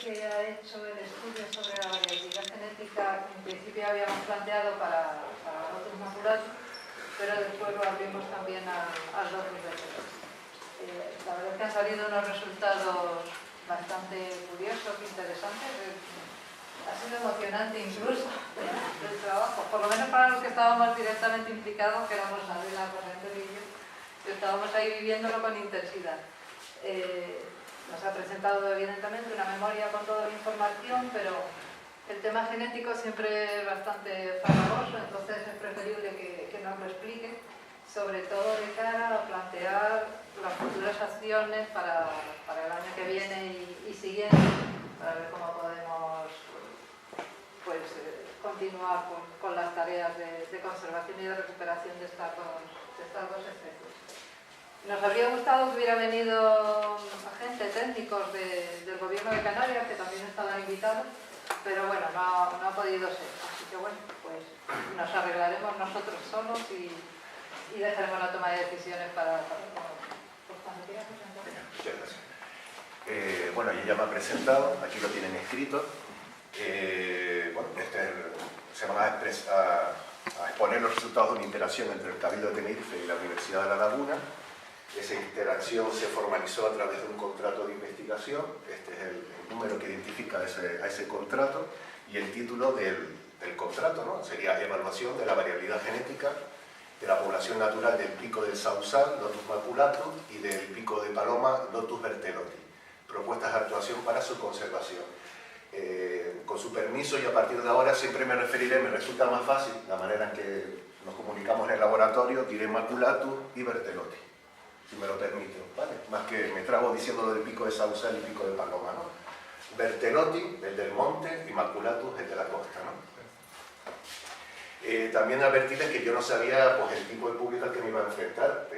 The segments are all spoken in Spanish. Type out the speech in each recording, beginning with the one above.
que ha hecho el estudio sobre la variabilidad genética, en principio habíamos planteado para Lotus maculatus, pero después lo abrimos también al Lotus vertelotis. La verdad es que han salido unos resultados bastante curiosos, interesantes. Ha sido emocionante incluso el trabajo, por lo menos para los que estábamos directamente implicados, que éramos Adela, José Antonio y yo, que estábamos ahí viviéndolo con intensidad. Nos ha presentado evidentemente una memoria con toda la información, pero el tema genético siempre es bastante farragoso, entonces es preferible que nos lo explique, sobre todo de cara a plantear las futuras acciones para el año que viene y siguiente, para ver cómo podemos continuar con las tareas de conservación y de recuperación de estas dos especies. Nos habría gustado que hubiera venido agentes técnicos del Gobierno de Canarias, que también estaban invitados, pero bueno, no ha podido ser. Así que bueno, pues nos arreglaremos nosotros solos y dejaremos la toma de decisiones para cuando quieras presentar. Muchas gracias. Bueno, ella ya me ha presentado, aquí lo tienen escrito. Bueno, se van a exponer los resultados de una interacción entre el Cabildo de Tenerife y la Universidad de La Laguna. Esa interacción se formalizó a través de un contrato de investigación. Este es el número que identifica a ese contrato, y el título del contrato, ¿no? Sería Evaluación de la variabilidad genética de la población natural del Pico del Sausal, Lotus maculatus, y del Pico de Paloma, Lotus bertheloti. Propuestas de actuación para su conservación. Con su permiso, y a partir de ahora siempre me referiré, me resulta más fácil, la manera en que nos comunicamos en el laboratorio, diré maculatus y bertheloti, si me lo permiten, ¿vale? Más que me trago diciendo lo del Pico de Sausal y Pico de Paloma, ¿no? Bertheloti, el del monte, y maculatus, el de la costa, ¿no? También advertirles que yo no sabía pues, el tipo de público al que me iba a enfrentar.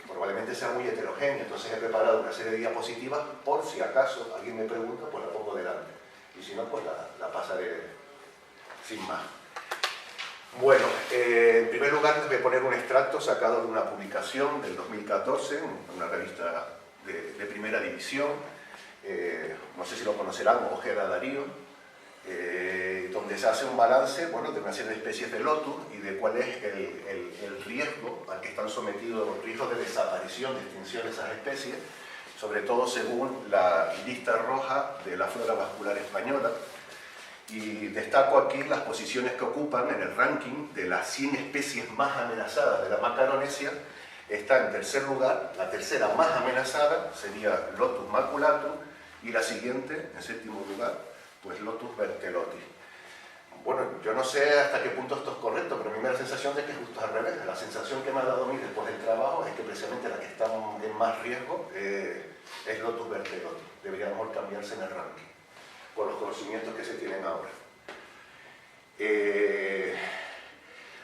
Probablemente sea muy heterogéneo, entonces he preparado una serie de diapositivas por si acaso alguien me pregunta, pues la pongo delante. Y si no, pues la pasaré sin más. Bueno, en primer lugar les voy a poner un extracto sacado de una publicación del 2014, una revista de primera división, no sé si lo conocerán, Ojeda Darío, donde se hace un balance, bueno, de una serie de especies de lotus y de cuál es el riesgo al que están sometidos, los riesgos de desaparición, de extinción de esas especies, sobre todo según la lista roja de la flora vascular española. Y destaco aquí las posiciones que ocupan en el ranking de las 100 especies más amenazadas de la Macaronesia. Está en tercer lugar, la tercera más amenazada sería Lotus maculatus, y la siguiente, en séptimo lugar, pues Lotus bertheloti. Bueno, yo no sé hasta qué punto esto es correcto, pero a mí me da la sensación de que es justo al revés. La sensación que me ha dado a mí después del trabajo es que precisamente la que está en más riesgo es Lotus bertheloti. Deberíamos cambiarse en el ranking, por los conocimientos que se tienen ahora.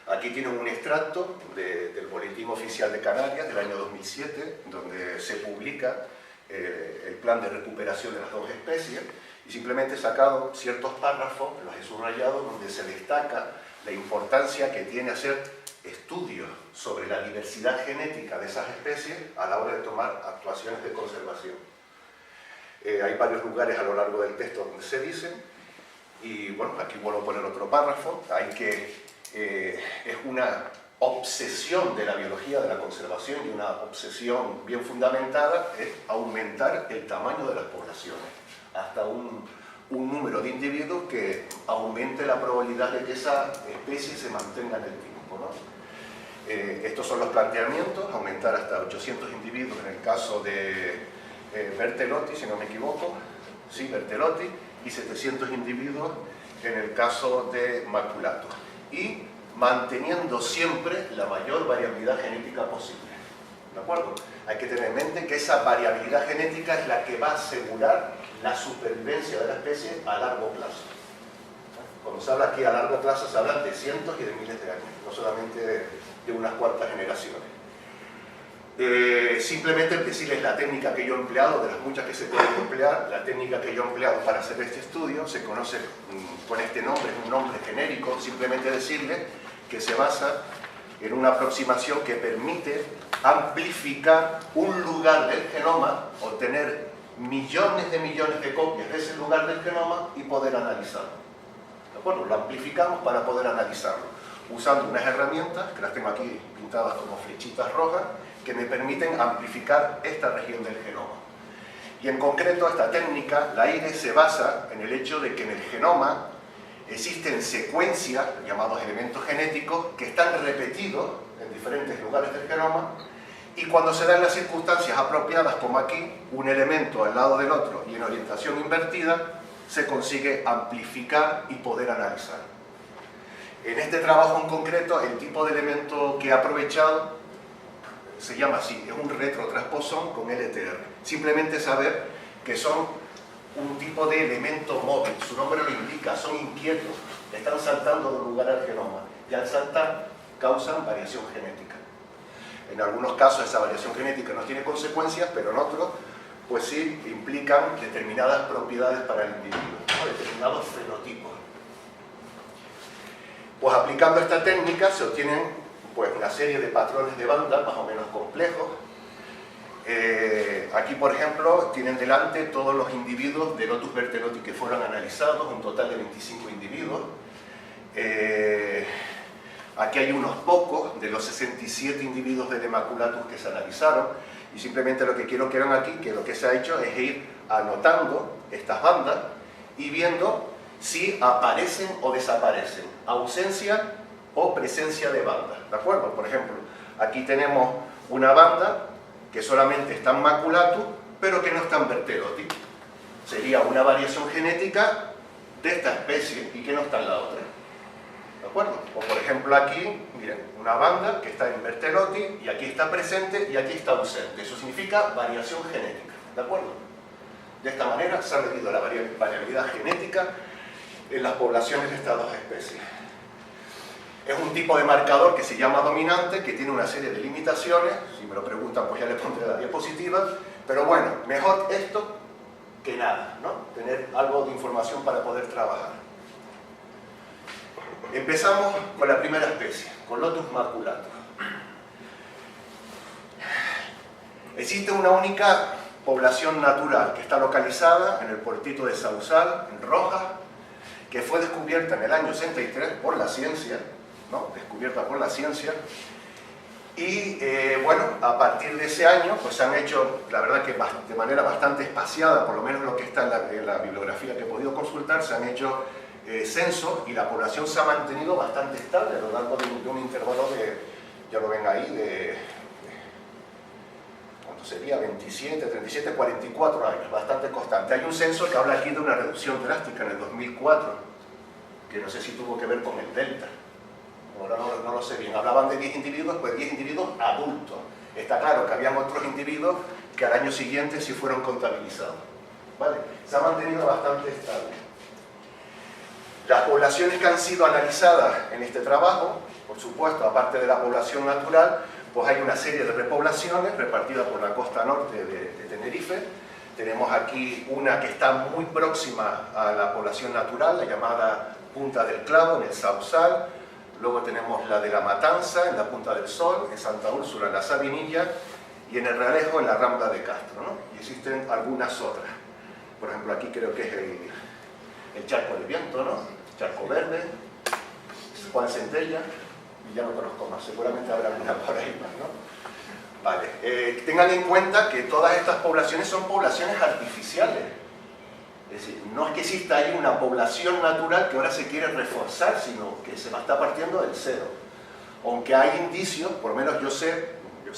Aquí tienen un extracto del Boletín Oficial de Canarias del año 2007, donde se publica el plan de recuperación de las dos especies, y simplemente he sacado ciertos párrafos, los he subrayado, donde se destaca la importancia que tiene hacer estudios sobre la diversidad genética de esas especies a la hora de tomar actuaciones de conservación. Hay varios lugares a lo largo del texto donde se dicen, y bueno, aquí vuelvo a poner otro párrafo. Es una obsesión de la biología de la conservación, y una obsesión bien fundamentada, es aumentar el tamaño de las poblaciones hasta un número de individuos que aumente la probabilidad de que esa especie se mantenga en el tiempo, ¿no? Estos son los planteamientos: aumentar hasta 800 individuos en el caso de bertheloti, si no me equivoco, sí, bertheloti, y 700 individuos en el caso de maculatus, y manteniendo siempre la mayor variabilidad genética posible. ¿De acuerdo? Hay que tener en mente que esa variabilidad genética es la que va a asegurar la supervivencia de la especie a largo plazo. Cuando se habla aquí a largo plazo, se habla de cientos y de miles de años, no solamente de unas cuantas generaciones. Simplemente decirles la técnica que yo he empleado, de las muchas que se pueden emplear. La técnica que yo he empleado para hacer este estudio se conoce con este nombre, es un nombre genérico. Simplemente decirles que se basa en una aproximación que permite amplificar un lugar del genoma, obtener millones de copias de ese lugar del genoma y poder analizarlo. ¿De acuerdo? Lo amplificamos para poder analizarlo, usando unas herramientas, que las tengo aquí pintadas como flechitas rojas, que me permiten amplificar esta región del genoma. Y en concreto esta técnica, la AIRE, se basa en el hecho de que en el genoma existen secuencias, llamados elementos genéticos, que están repetidos en diferentes lugares del genoma, y cuando se dan las circunstancias apropiadas, como aquí, un elemento al lado del otro y en orientación invertida, se consigue amplificar y poder analizar. En este trabajo en concreto, el tipo de elemento que he aprovechado se llama así, es un retrotransposón con LTR. Simplemente saber que son un tipo de elemento móvil, su nombre lo indica, son inquietos, están saltando de un lugar al genoma, y al saltar causan variación genética. En algunos casos esa variación genética no tiene consecuencias, pero en otros pues sí implican determinadas propiedades para el individuo, ¿no? Determinados fenotipos. Pues aplicando esta técnica se obtienen pues una serie de patrones de banda más o menos complejos. Aquí, por ejemplo, tienen delante todos los individuos de Lotus bertheloti que fueron analizados, un total de 25 individuos. Aquí hay unos pocos de los 67 individuos de Demaculatus que se analizaron, y simplemente lo que quiero que vean aquí, que lo que se ha hecho es ir anotando estas bandas y viendo si aparecen o desaparecen, ausencia o presencia de bandas, ¿de acuerdo? Por ejemplo, aquí tenemos una banda que solamente está en Maculatus, pero que no está en Bertheloti. Sería una variación genética de esta especie y que no está en la otra. ¿De acuerdo? O por ejemplo aquí, miren, una banda que está en Bertheloti y aquí está presente y aquí está ausente. Eso significa variación genética. ¿De acuerdo? De esta manera se ha medido la variabilidad genética en las poblaciones de estas dos especies. Es un tipo de marcador que se llama dominante, que tiene una serie de limitaciones. Si me lo preguntan, pues ya les pondré la diapositiva. Pero bueno, mejor esto que nada, ¿no? Tener algo de información para poder trabajar. Empezamos con la primera especie, con Lotus maculatus. Existe una única población natural que está localizada en el puertito de Sausal, en Rojas, que fue descubierta en el año 63 por la ciencia, ¿no? Descubierta por la ciencia. Y bueno, a partir de ese año pues se han hecho, la verdad que de manera bastante espaciada, por lo menos lo que está en la bibliografía que he podido consultar, se han hecho censos y la población se ha mantenido bastante estable a lo largo de un intervalo de, ya lo ven ahí, de ¿cuánto sería? 27, 37, 44 años, bastante constante. Hay un censo que habla aquí de una reducción drástica en el 2004, que no sé si tuvo que ver con el Delta. Ahora no lo sé bien. Hablaban de 10 individuos, pues 10 individuos adultos. Está claro que habían otros individuos que al año siguiente sí fueron contabilizados. ¿Vale? Se ha mantenido bastante estable. Las poblaciones que han sido analizadas en este trabajo, por supuesto, aparte de la población natural, pues hay una serie de repoblaciones repartidas por la costa norte de Tenerife. Tenemos aquí una que está muy próxima a la población natural, la llamada Punta del Clavo, en el Sausal. Luego tenemos la de la Matanza, en la Punta del Sol, en Santa Úrsula, en la Sabinilla, y en el Realejo, en la Rambla de Castro, ¿no? Y existen algunas otras. Por ejemplo, aquí creo que es el Charco del Viento, ¿no? Charco Verde, Juan Centella, y ya no conozco más, seguramente habrá alguna por ahí más, ¿no? Vale, tengan en cuenta que todas estas poblaciones son poblaciones artificiales. Es decir, no es que exista ahí una población natural que ahora se quiere reforzar, sino que se está partiendo del cero. Aunque hay indicios, por lo menos yo sé,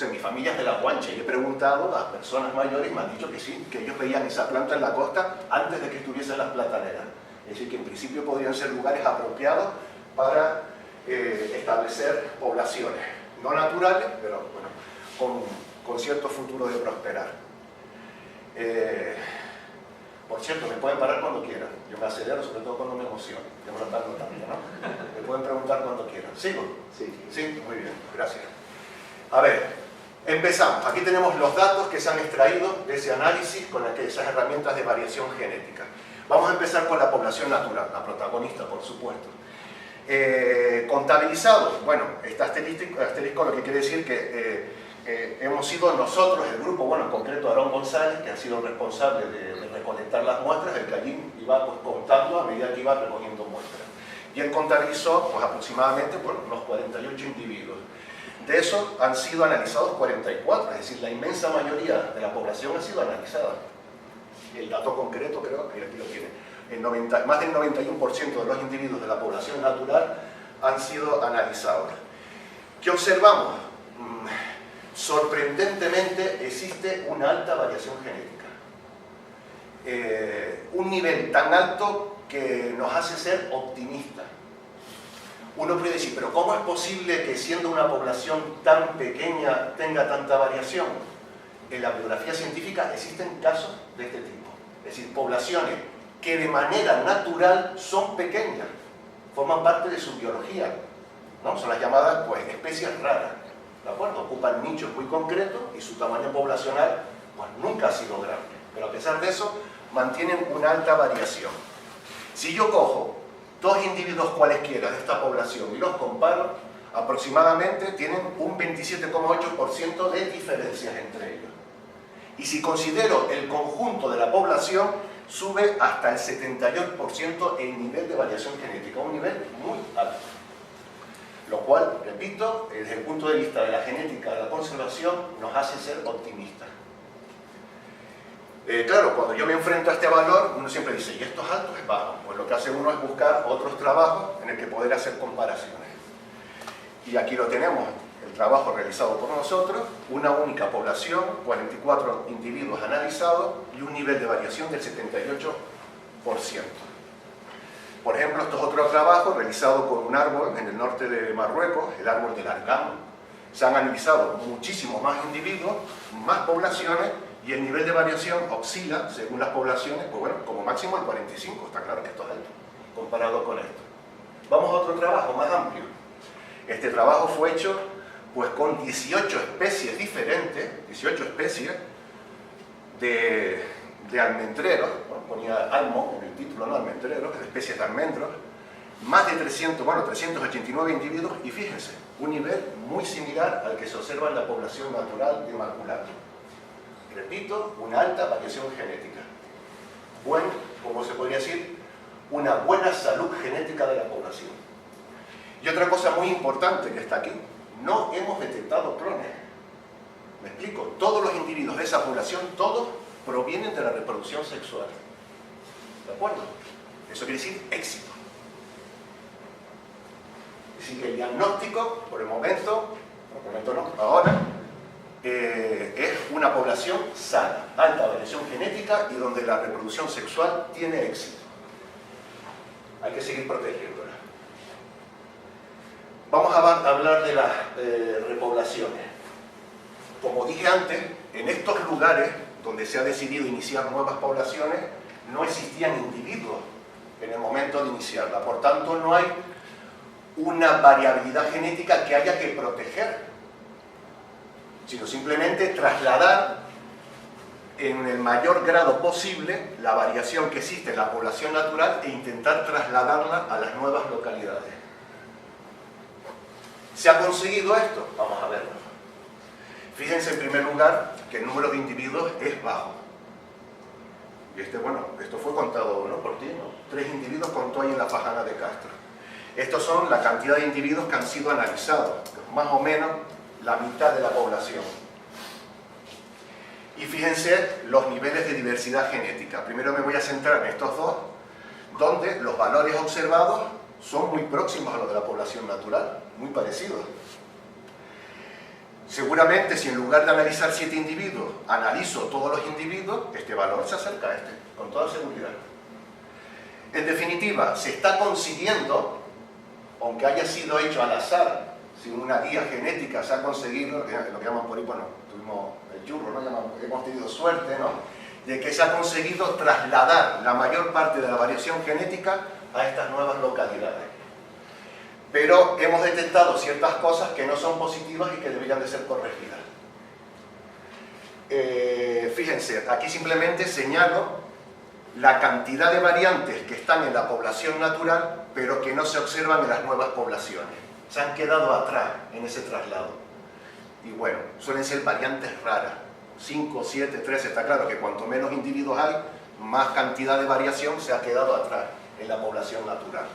mi familia es de La Guancha y he preguntado a personas mayores y me han dicho que sí, que ellos veían esa planta en la costa antes de que estuviesen las plataneras. Es decir, que en principio podrían ser lugares apropiados para establecer poblaciones, no naturales, pero bueno, con cierto futuro de prosperar. Por cierto, me pueden parar cuando quieran. Yo me acelero, sobre todo cuando me emociono. Yo no tardo tanto, ¿no? Me pueden preguntar cuando quieran. ¿Sigo? Sí. Sí, muy bien, gracias. A ver, empezamos. Aquí tenemos los datos que se han extraído de ese análisis con esas herramientas de variación genética. Vamos a empezar con la población natural, la protagonista, por supuesto. Contabilizado, bueno, este asterisco lo que quiere decir que hemos sido nosotros, el grupo, bueno, en concreto Aarón González, que ha sido responsable de recolectar las muestras, el que allí iba pues, contando a medida que iba recogiendo muestras. Y él contabilizó pues, aproximadamente unos 48 individuos. De esos han sido analizados 44, es decir, la inmensa mayoría de la población ha sido analizada. El dato concreto creo que aquí lo tiene. Más del 91% de los individuos de la población natural han sido analizados. ¿Qué observamos? Sorprendentemente existe una alta variación genética. Un nivel tan alto que nos hace ser optimistas. Uno puede decir, pero ¿cómo es posible que siendo una población tan pequeña tenga tanta variación? En la bibliografía científica existen casos de este tipo. Es decir, poblaciones que de manera natural son pequeñas, forman parte de su biología, ¿no? Son las llamadas pues, especies raras, ¿de acuerdo? Ocupan nichos muy concretos y su tamaño poblacional pues, nunca ha sido grande, pero a pesar de eso mantienen una alta variación. Si yo cojo dos individuos cualesquiera de esta población y los comparo, aproximadamente tienen un 27,8% de diferencias entre ellos. Y si considero el conjunto de la población, sube hasta el 78% el nivel de variación genética, un nivel muy alto. Lo cual, repito, desde el punto de vista de la genética de la conservación, nos hace ser optimistas. Claro, cuando yo me enfrento a este valor, uno siempre dice, ¿y esto es alto o es bajo? Pues lo que hace uno es buscar otros trabajos en el que poder hacer comparaciones. Y aquí lo tenemos, el trabajo realizado por nosotros, una única población, 44 individuos analizados y un nivel de variación del 78%. Por ejemplo, esto es otro trabajo realizado con un árbol en el norte de Marruecos, el árbol del Argam. Se han analizado muchísimos más individuos, más poblaciones, y el nivel de variación oscila, según las poblaciones, pues bueno, como máximo el 45, está claro que esto es alto, comparado con esto. Vamos a otro trabajo más amplio. Este trabajo fue hecho pues con 18 especies diferentes, 18 especies de almendreros, bueno, ponía almo en el título, ¿no? Almendreros, especies de almendros, más de 389 individuos, y fíjense, un nivel muy similar al que se observa en la población natural de Inmaculado. Repito, una alta variación genética. Bueno, como se podría decir, una buena salud genética de la población. Y otra cosa muy importante que está aquí, no hemos detectado clones. ¿Me explico? Todos los individuos de esa población, todos provienen de la reproducción sexual. ¿De acuerdo? Eso quiere decir éxito. Es decir, que el diagnóstico, por el momento no, ahora, es una población sana, alta variación genética y donde la reproducción sexual tiene éxito. Hay que seguir protegiéndola. Vamos a hablar de las repoblaciones. Como dije antes, en estos lugares donde se ha decidido iniciar nuevas poblaciones, no existían individuos en el momento de iniciarla. Por tanto, no hay una variabilidad genética que haya que proteger, sino simplemente trasladar en el mayor grado posible la variación que existe en la población natural e intentar trasladarla a las nuevas localidades. ¿Se ha conseguido esto? Vamos a verlo. Fíjense en primer lugar que el número de individuos es bajo. Y esto fue contado, ¿no? Por ti, ¿no? 3 individuos contó ahí en la Fajana de Castro. Estos son la cantidad de individuos que han sido analizados, más o menos la mitad de la población. Y fíjense los niveles de diversidad genética. Primero me voy a centrar en estos dos, donde los valores observados son muy próximos a los de la población natural, muy parecidos. Seguramente si en lugar de analizar 7 individuos, analizo todos los individuos, este valor se acerca a este, con toda seguridad. En definitiva, se está consiguiendo, aunque haya sido hecho al azar, sin una guía genética, se ha conseguido, lo que llaman por ahí, bueno, tuvimos el churro, ¿no? Hemos tenido suerte, ¿no? De que se ha conseguido trasladar la mayor parte de la variación genética a estas nuevas localidades. Pero hemos detectado ciertas cosas que no son positivas y que deberían de ser corregidas. Fíjense, aquí simplemente señalo la cantidad de variantes que están en la población natural, pero que no se observan en las nuevas poblaciones. Se han quedado atrás en ese traslado. Y bueno, suelen ser variantes raras, 5, 7, 13, está claro que cuanto menos individuos hay, más cantidad de variación se ha quedado atrás en la población natural.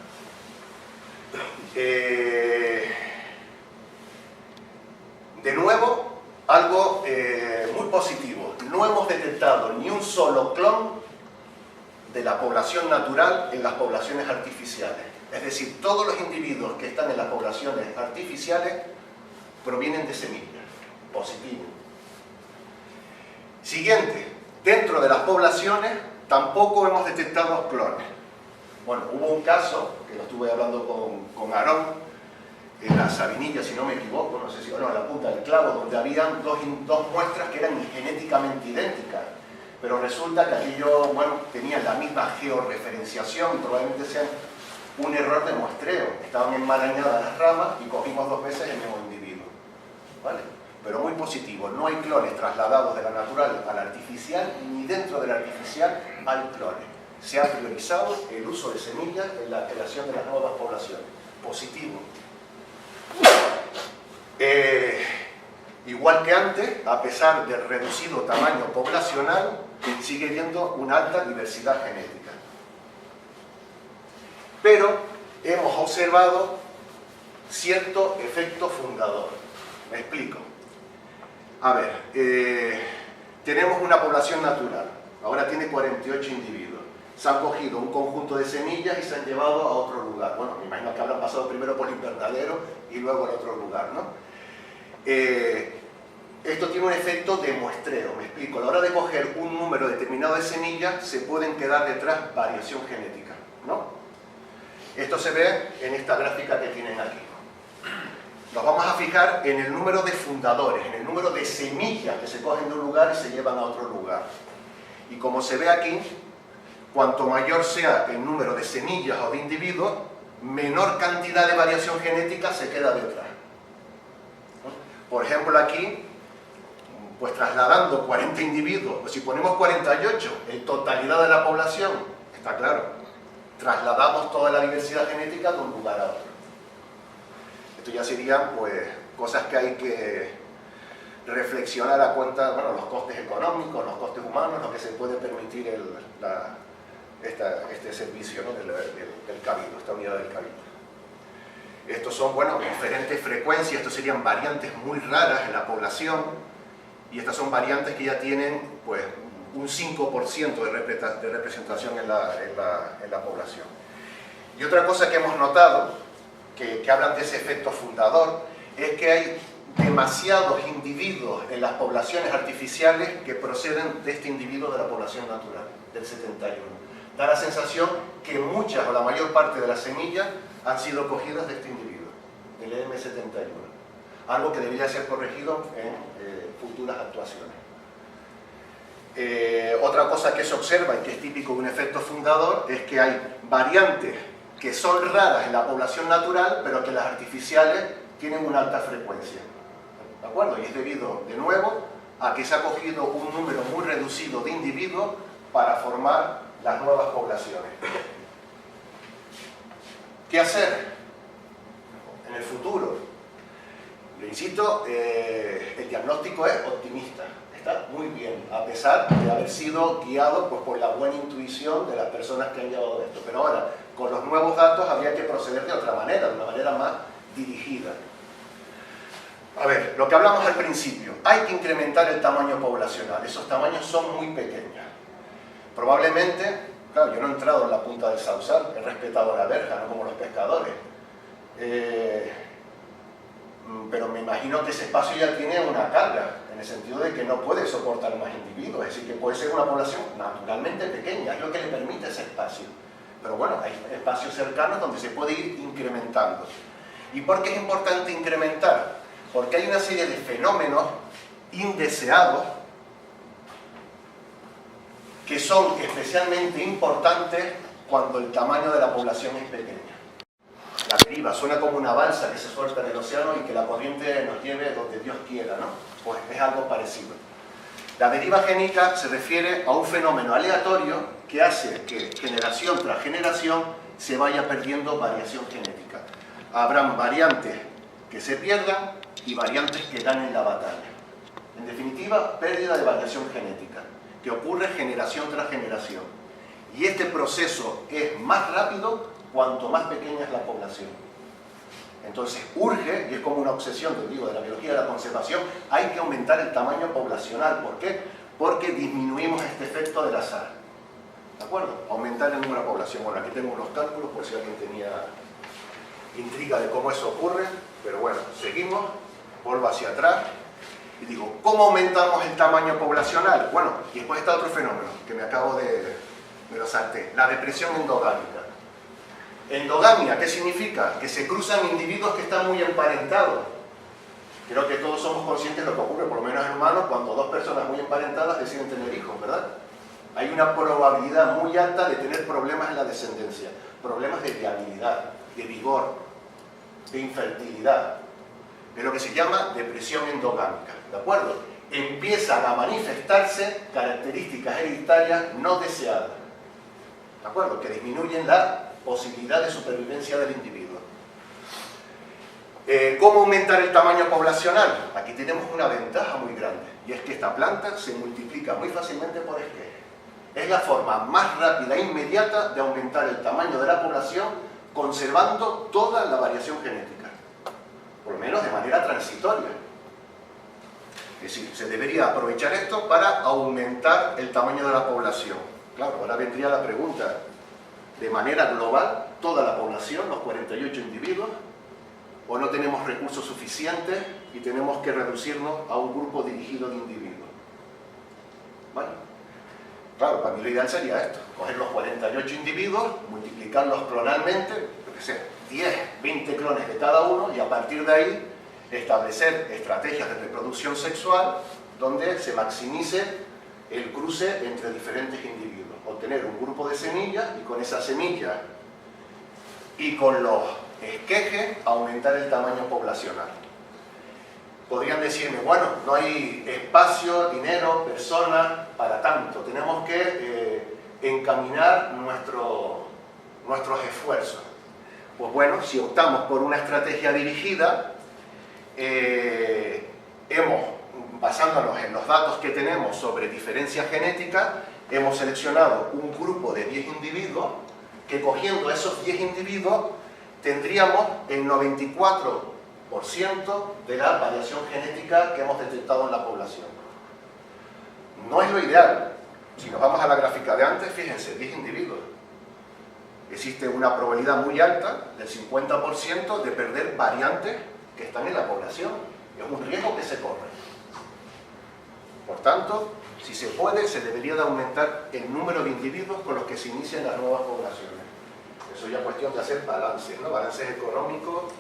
De nuevo, algo muy positivo, no hemos detectado ni un solo clon de la población natural en las poblaciones artificiales. Es decir, todos los individuos que están en las poblaciones artificiales provienen de semillas. Positivo. Siguiente, dentro de las poblaciones tampoco hemos detectado clones. Bueno, hubo un caso, que lo estuve hablando con Aarón, en la Sabinilla, si no me equivoco, no sé si, bueno, en la punta del clavo, donde habían dos muestras que eran genéticamente idénticas, pero resulta que aquello, bueno, tenían la misma georreferenciación, probablemente sean un error de muestreo, estaban enmarañadas las ramas y cogimos 2 veces el mismo individuo, ¿vale? Pero muy positivo, no hay clones trasladados de la natural a la artificial, ni dentro de la artificial hay clones. Se ha priorizado el uso de semillas en la creación de las nuevas poblaciones. Positivo. Igual que antes, a pesar del reducido tamaño poblacional, sigue habiendo una alta diversidad genética. Pero hemos observado cierto efecto fundador. Me explico. A ver, tenemos una población natural, ahora tiene 48 individuos. Se han cogido un conjunto de semillas y se han llevado a otro lugar. Bueno, me imagino que habrán pasado primero por el invernadero y luego al otro lugar, ¿no? Esto tiene un efecto de muestreo, me explico. A la hora de coger un número determinado de semillas, se pueden quedar detrás variación genética, ¿no? Esto se ve en esta gráfica que tienen aquí. Nos vamos a fijar en el número de fundadores, en el número de semillas que se cogen de un lugar y se llevan a otro lugar. Y como se ve aquí, cuanto mayor sea el número de semillas o de individuos, menor cantidad de variación genética se queda detrás. Por ejemplo, aquí, pues trasladando 40 individuos, pues si ponemos 48 en totalidad de la población, está claro, trasladamos toda la diversidad genética de un lugar a otro. Esto ya serían, pues, cosas que hay que reflexionar a cuenta, bueno, los costes económicos, los costes humanos, lo que se puede permitir este servicio, ¿no? del cabildo, esta unidad del cabildo. Estos son, bueno, diferentes frecuencias, estos serían variantes muy raras en la población, y estas son variantes que ya tienen, pues, un 5% de representación en la población. Y otra cosa que hemos notado, que hablan de ese efecto fundador, es que hay demasiados individuos en las poblaciones artificiales que proceden de este individuo de la población natural, del 71. Da la sensación que muchas o la mayor parte de las semillas han sido cogidas de este individuo, del M71. Algo que debería ser corregido en futuras actuaciones. Otra cosa que se observa y que es típico de un efecto fundador es que hay variantes que son raras en la población natural, pero que las artificiales tienen una alta frecuencia. ¿De acuerdo? Y es debido, de nuevo, a que se ha cogido un número muy reducido de individuos para formar las nuevas poblaciones. ¿Qué hacer en el futuro? Lo insisto, el diagnóstico es optimista. Está muy bien, a pesar de haber sido guiado, pues, por la buena intuición de las personas que han llevado esto. Pero ahora, con los nuevos datos, habría que proceder de otra manera, de una manera más dirigida. A ver, lo que hablamos al principio, hay que incrementar el tamaño poblacional. Esos tamaños son muy pequeños. Probablemente, claro, yo no he entrado en la punta del sausal, he respetado la verja, no como los pescadores. Pero me imagino que ese espacio ya tiene una carga, en el sentido de que no puede soportar más individuos, es decir, que puede ser una población naturalmente pequeña, es lo que le permite ese espacio. Pero bueno, hay espacios cercanos donde se puede ir incrementando. ¿Y por qué es importante incrementar? Porque hay una serie de fenómenos indeseados que son especialmente importantes cuando el tamaño de la población es pequeña. La deriva suena como una balsa que se suelta en el océano y que la corriente nos lleve donde Dios quiera, ¿no? Pues es algo parecido. La deriva génica se refiere a un fenómeno aleatorio que hace que generación tras generación se vaya perdiendo variación genética. Habrán variantes que se pierdan y variantes que ganen la batalla. En definitiva, pérdida de variación genética, que ocurre generación tras generación. Y este proceso es más rápido cuanto más pequeña es la población. Entonces urge, y es como una obsesión, te digo, de la biología de la conservación, hay que aumentar el tamaño poblacional. ¿Por qué? Porque disminuimos este efecto del azar. ¿De acuerdo? Aumentar el número de población. Bueno, aquí tengo unos cálculos por si alguien tenía intriga de cómo eso ocurre, pero bueno, seguimos, vuelvo hacia atrás y digo, ¿cómo aumentamos el tamaño poblacional? Bueno, y después está otro fenómeno que me acabo de lo salté, la depresión endogámica. Endogamia, ¿qué significa? Que se cruzan individuos que están muy emparentados. Creo que todos somos conscientes de lo que ocurre, por lo menos en humanos, cuando dos personas muy emparentadas deciden tener hijos, ¿verdad? Hay una probabilidad muy alta de tener problemas en la descendencia, problemas de viabilidad, de vigor, de infertilidad, de lo que se llama depresión endogámica, ¿de acuerdo? Empiezan a manifestarse características hereditarias no deseadas, ¿de acuerdo? Que disminuyen la posibilidad de supervivencia del individuo. ¿Cómo aumentar el tamaño poblacional? Aquí tenemos una ventaja muy grande, y es que esta planta se multiplica muy fácilmente por esqueje. Es la forma más rápida e inmediata de aumentar el tamaño de la población conservando toda la variación genética, por lo menos de manera transitoria. Es decir, se debería aprovechar esto para aumentar el tamaño de la población. Claro, ahora vendría la pregunta, de manera global, toda la población, los 48 individuos, o no tenemos recursos suficientes y tenemos que reducirnos a un grupo dirigido de individuos. ¿Vale? Claro, para mí lo ideal sería esto, coger los 48 individuos, multiplicarlos clonalmente, yo qué sé, 10, 20 clones de cada uno, y a partir de ahí establecer estrategias de reproducción sexual donde se maximice el cruce entre diferentes individuos. Obtener un grupo de semillas y con esas semillas y con los esquejes aumentar el tamaño poblacional. Podrían decirme, bueno, no hay espacio, dinero, personas para tanto, tenemos que encaminar nuestros esfuerzos. Pues bueno, si optamos por una estrategia dirigida, basándonos en los datos que tenemos sobre diferencia genética, hemos seleccionado un grupo de 10 individuos que, cogiendo esos 10 individuos, tendríamos el 94% de la variación genética que hemos detectado en la población. No es lo ideal. Si nos vamos a la gráfica de antes, fíjense, 10 individuos. Existe una probabilidad muy alta, del 50%, de perder variantes que están en la población. Es un riesgo que se corre. Por tanto, si se puede, se debería de aumentar el número de individuos con los que se inician las nuevas poblaciones. Eso ya es cuestión de hacer balances, ¿no? Balances económicos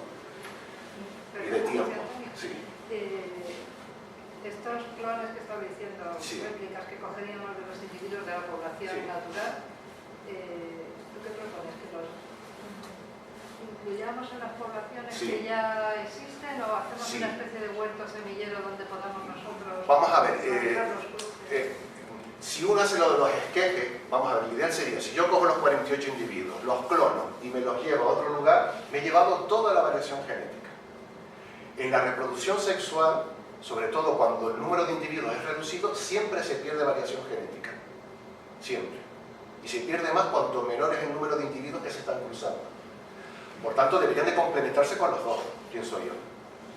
y de tiempo. Sí. Estos clones que estaba diciendo, sí, réplicas que cogeríamos de los individuos de la población sí, natural, ¿tú qué propones? ¿Que los incluyamos en las poblaciones sí, que ya existen o hacemos sí, una especie de huerto semillero donde podamos nosotros... Vamos a ver, los cruces? si uno hace lo de los esquejes, vamos a ver, lo ideal sería, si yo cojo los 48 individuos, los clono y me los llevo a otro lugar, me he llevado toda la variación genética. En la reproducción sexual, sobre todo cuando el número de individuos es reducido, siempre se pierde variación genética. Siempre. Y se pierde más cuanto menor es el número de individuos que se están cruzando. Por tanto, deberían de complementarse con los dos, pienso yo.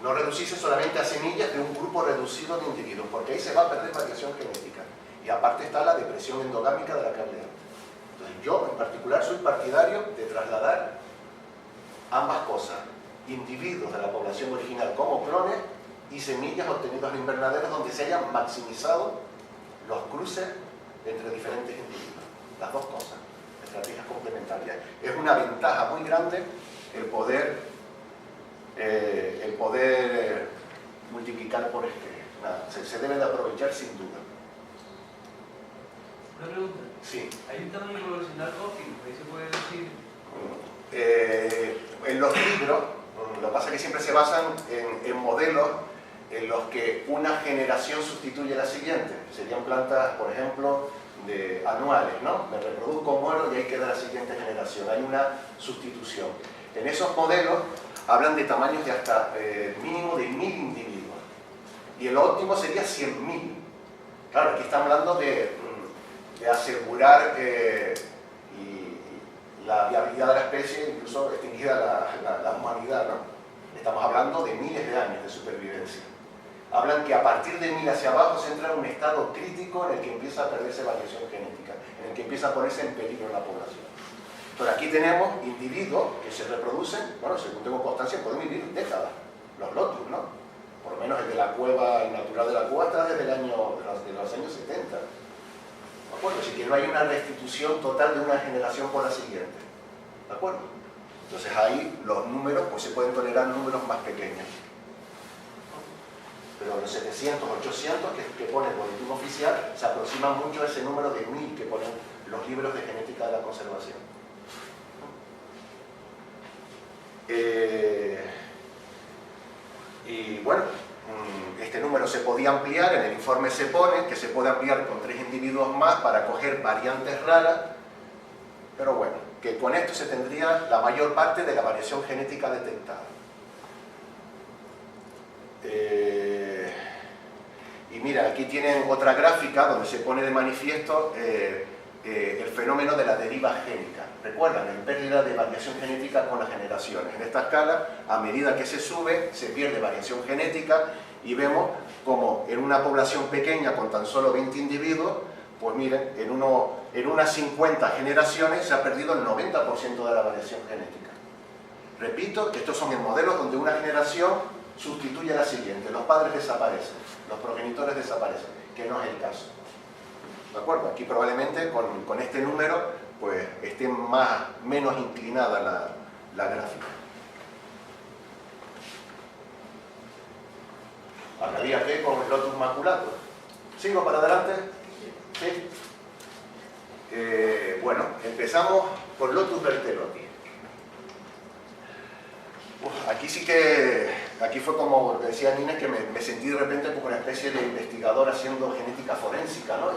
No reducirse solamente a semillas de un grupo reducido de individuos, porque ahí se va a perder variación genética. Y aparte está la depresión endogámica de la que hablé antes. Entonces yo, en particular, soy partidario de trasladar ambas cosas. Individuos de la población original como clones y semillas obtenidas en invernaderos donde se hayan maximizado los cruces entre diferentes individuos. Las dos cosas, estrategias complementarias. Es una ventaja muy grande el poder multiplicar por esqueje. Se debe de aprovechar sin duda. Una pregunta. Sí. ¿Hay un tamaño poblacional óptimo? ¿Ahí se puede decir? En los libros, lo que pasa es que siempre se basan en modelos en los que una generación sustituye a la siguiente. Serían plantas, por ejemplo, anuales, ¿no? Me reproduzco, muero y ahí queda la siguiente generación. Hay una sustitución. En esos modelos hablan de tamaños de hasta mínimo de 1000 individuos. Y el óptimo sería 100.000. Claro, aquí estamos hablando de asegurar la viabilidad de la especie, incluso extinguida la humanidad, ¿no? Estamos hablando de miles de años de supervivencia. Hablan que a partir de 1000 hacia abajo se entra en un estado crítico en el que empieza a perderse variación genética, en el que empieza a ponerse en peligro la población. Pero aquí tenemos individuos que se reproducen, bueno, según tengo constancia, pueden vivir décadas, los lotus, ¿no? Por lo menos el de la cueva, el natural de la cueva, está desde de los años 70. ¿De acuerdo? Así que no hay una restitución total de una generación por la siguiente. ¿De acuerdo? Entonces ahí los números, pues se pueden tolerar números más pequeños. Pero los 700, 800 que pone el boletín oficial se aproximan mucho a ese número de 1000 que ponen los libros de genética de la conservación. Y bueno, este número se podía ampliar, en el informe se pone que se puede ampliar con 3 individuos más para coger variantes raras, pero bueno, que con esto se tendría la mayor parte de la variación genética detectada. Y mira, aquí tienen otra gráfica donde se pone de manifiesto el fenómeno de la deriva génica. Recuerdan, la pérdida de variación genética con las generaciones. En esta escala, a medida que se sube, se pierde variación genética y vemos como en una población pequeña con tan solo 20 individuos, pues miren, en unas 50 generaciones se ha perdido el 90% de la variación genética. Repito, estos son en modelos donde una generación sustituye a la siguiente, los padres desaparecen, los progenitores desaparecen, que no es el caso. ¿De acuerdo? Aquí probablemente con este número pues esté menos inclinada la gráfica. ¿Hablaría qué con el lotus maculatus? ¿Sigo para adelante? ¿Sí? Bueno, empezamos por Lotus berthelotti. Aquí sí que, aquí fue como decía Nina, que me sentí de repente como una especie de investigador haciendo genética forénsica, ¿no?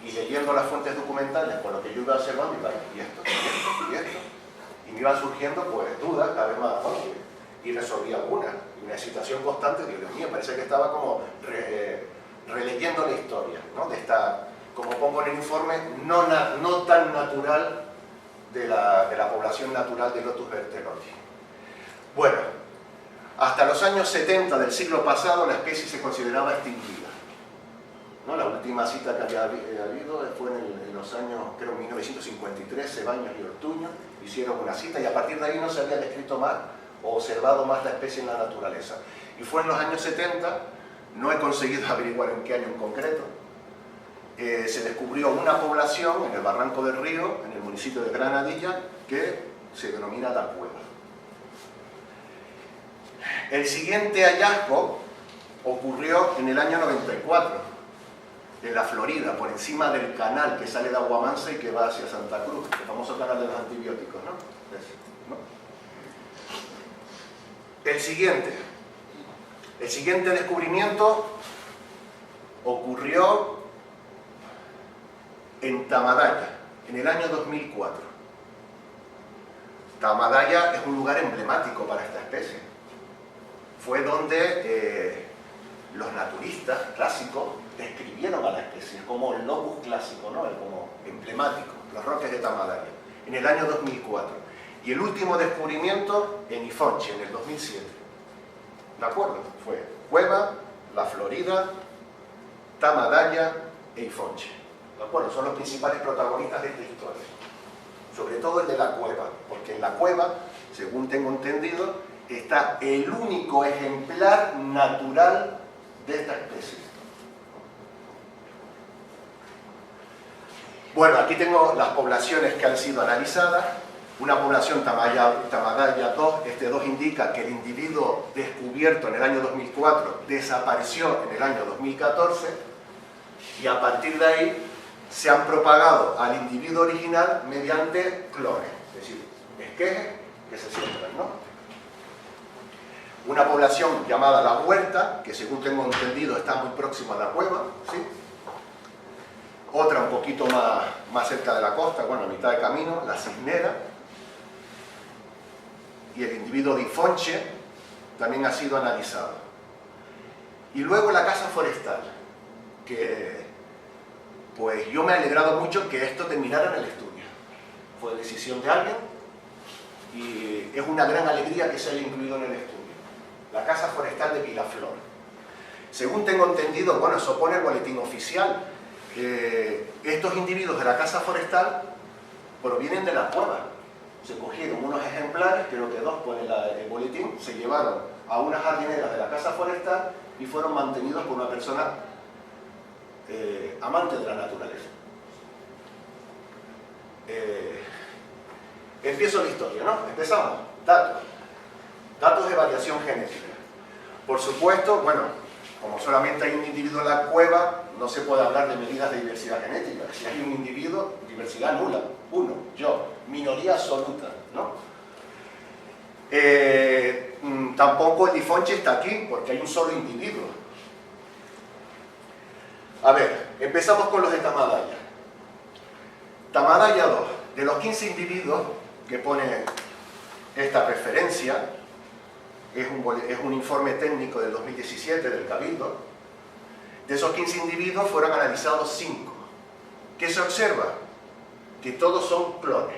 Y leyendo las fuentes documentales, por lo que yo iba observando, y esto, y me iban surgiendo pues dudas cada vez más, ¿no? Y resolví algunas, y una excitación constante, Dios mío, parece que estaba como releyendo la historia, ¿no? De esta, como pongo en el informe, no tan natural de la población natural de Lotus berthelotti. Bueno, hasta los años 70 del siglo pasado la especie se consideraba extinguida, ¿no? La última cita que había habido fue en los años, creo, 1953, Cebaños y Ortuño hicieron una cita y a partir de ahí no se había descrito más o observado más la especie en la naturaleza. Y fue en los años 70, no he conseguido averiguar en qué año en concreto, se descubrió una población en el Barranco del Río, en el municipio de Granadilla, que se denomina La Cueva. El siguiente hallazgo ocurrió en el año 94, en la Florida, por encima del canal que sale de Aguamansa y que va hacia Santa Cruz, el famoso canal de los antibióticos, ¿no? El siguiente descubrimiento ocurrió en Tamadaya, en el año 2004. Tamadaya es un lugar emblemático para esta especie. Fue donde los naturistas clásicos describieron a la especie como el locus clásico, ¿no? Como emblemático, los roques de Tamadaya, en el año 2004. Y el último descubrimiento en Ifonchi, en el 2007. ¿De acuerdo? Fue Cueva, La Florida, Tamadaya e Ifonchi. ¿De acuerdo? Son los principales protagonistas de esta historia. Sobre todo el de la cueva, porque en la cueva, según tengo entendido, está el único ejemplar natural de esta especie. Bueno, aquí tengo las poblaciones que han sido analizadas. Una población Tamadaya 2, este 2 indica que el individuo descubierto en el año 2004 desapareció en el año 2014 y a partir de ahí se han propagado al individuo original mediante clones, es decir, esquejes que se siembran, ¿no? Una población llamada La Huerta, que según tengo entendido está muy próxima a la cueva, ¿sí? Otra un poquito más cerca de la costa, bueno, a mitad de camino, La Cisnera. y el individuo Difonche también ha sido analizado. Y luego la casa forestal, que pues yo me he alegrado mucho que esto terminara en el estudio. Fue decisión de alguien y es una gran alegría que se haya incluido en el estudio. La casa forestal de Vilaflor. Según tengo entendido, bueno, eso pone el boletín oficial, estos individuos de la casa forestal provienen de la cueva. Se cogieron unos ejemplares, creo que 2 pone el boletín, se llevaron a unas jardineras de la casa forestal y fueron mantenidos por una persona amante de la naturaleza. Empiezo la historia, ¿no? Empezamos. Datos. Datos de variación genética. Por supuesto, bueno, como solamente hay un individuo en la cueva, no se puede hablar de medidas de diversidad genética. Si hay un individuo, diversidad nula. Uno, yo, minoría absoluta, ¿no? Tampoco el Difonche está aquí, porque hay un solo individuo. A ver, empezamos con los de Tamadaya. Tamadaya 2. De los 15 individuos que pone esta referencia, es un informe técnico del 2017 del Cabildo. De esos 15 individuos fueron analizados 5. ¿Qué se observa? Que todos son clones.